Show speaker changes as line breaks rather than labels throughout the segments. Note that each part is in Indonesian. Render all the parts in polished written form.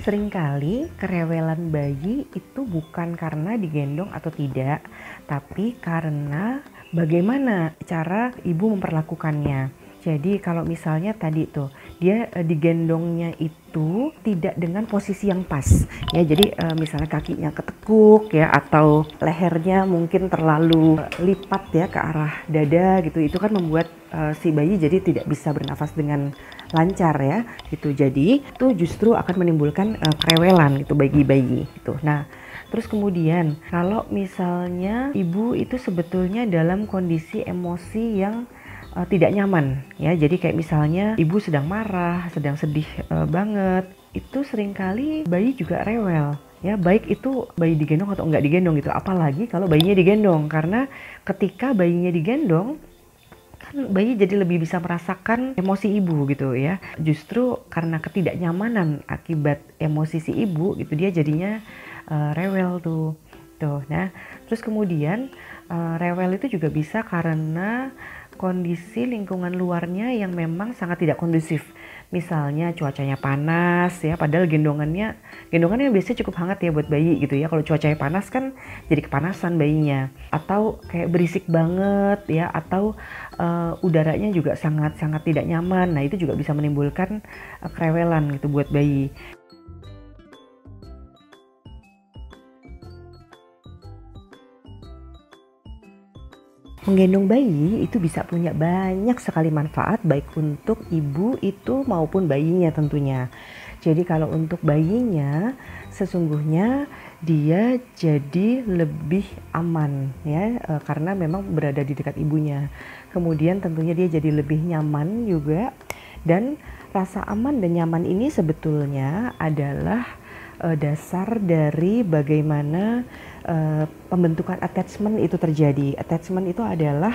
Seringkali kerewelan bayi itu bukan karena digendong atau tidak, tapi karena bagaimana cara ibu memperlakukannya. Jadi kalau misalnya tadi tuh dia digendongnya itu tidak dengan posisi yang pas ya, jadi misalnya kakinya ketekuk ya, atau lehernya mungkin terlalu lipat ya ke arah dada gitu, itu kan membuat si bayi jadi tidak bisa bernafas dengan lancar ya gitu. Jadi itu justru akan menimbulkan kerewelan gitu bagi bayi gitu. Nah, terus kemudian kalau misalnya ibu itu sebetulnya dalam kondisi emosi yang tidak nyaman ya, jadi kayak misalnya ibu sedang marah, sedang sedih banget, itu seringkali bayi juga rewel ya, baik itu bayi digendong atau enggak digendong gitu, apalagi kalau bayinya digendong, karena ketika bayinya digendong kan bayi jadi lebih bisa merasakan emosi ibu gitu ya. Justru karena ketidaknyamanan akibat emosi si ibu gitu, dia jadinya rewel tuh. Nah, terus kemudian rewel itu juga bisa karena kondisi lingkungan luarnya yang memang sangat tidak kondusif. Misalnya cuacanya panas ya, padahal gendongannya biasanya cukup hangat ya buat bayi gitu ya. Kalau cuacanya panas kan jadi kepanasan bayinya. Atau kayak berisik banget ya, atau udaranya juga sangat-sangat tidak nyaman. Nah, itu juga bisa menimbulkan kerewelan gitu buat bayi. Menggendong bayi itu bisa punya banyak sekali manfaat, baik untuk ibu itu maupun bayinya tentunya. Jadi kalau untuk bayinya sesungguhnya dia jadi lebih aman ya, karena memang berada di dekat ibunya. Kemudian tentunya dia jadi lebih nyaman juga, dan rasa aman dan nyaman ini sebetulnya adalah dasar dari bagaimana pembentukan attachment itu terjadi. Attachment itu adalah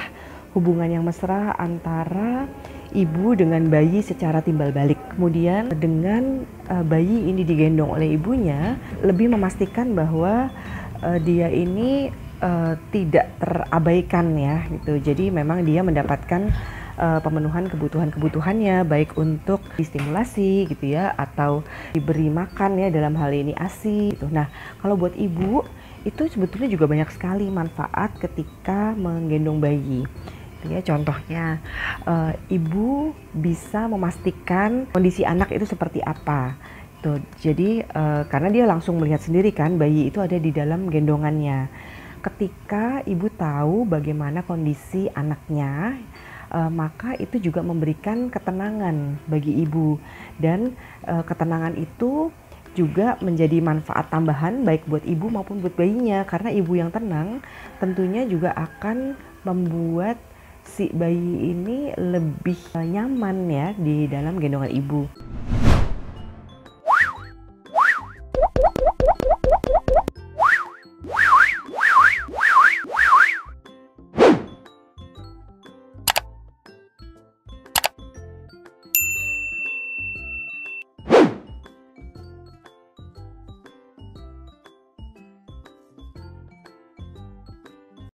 hubungan yang mesra antara ibu dengan bayi secara timbal balik. Kemudian dengan bayi ini digendong oleh ibunya, lebih memastikan bahwa dia ini tidak terabaikan ya gitu. Jadi memang dia mendapatkan pemenuhan kebutuhannya, baik untuk distimulasi gitu ya, atau diberi makan ya, dalam hal ini ASI gitu. Nah, kalau buat ibu itu sebetulnya juga banyak sekali manfaat ketika menggendong bayi. Ya, contohnya ibu bisa memastikan kondisi anak itu seperti apa. Tuh, jadi karena dia langsung melihat sendiri kan bayi itu ada di dalam gendongannya. Ketika ibu tahu bagaimana kondisi anaknya, maka itu juga memberikan ketenangan bagi ibu, dan ketenangan itu juga menjadi manfaat tambahan baik buat ibu maupun buat bayinya, karena ibu yang tenang tentunya juga akan membuat si bayi ini lebih nyaman ya di dalam gendongan ibu.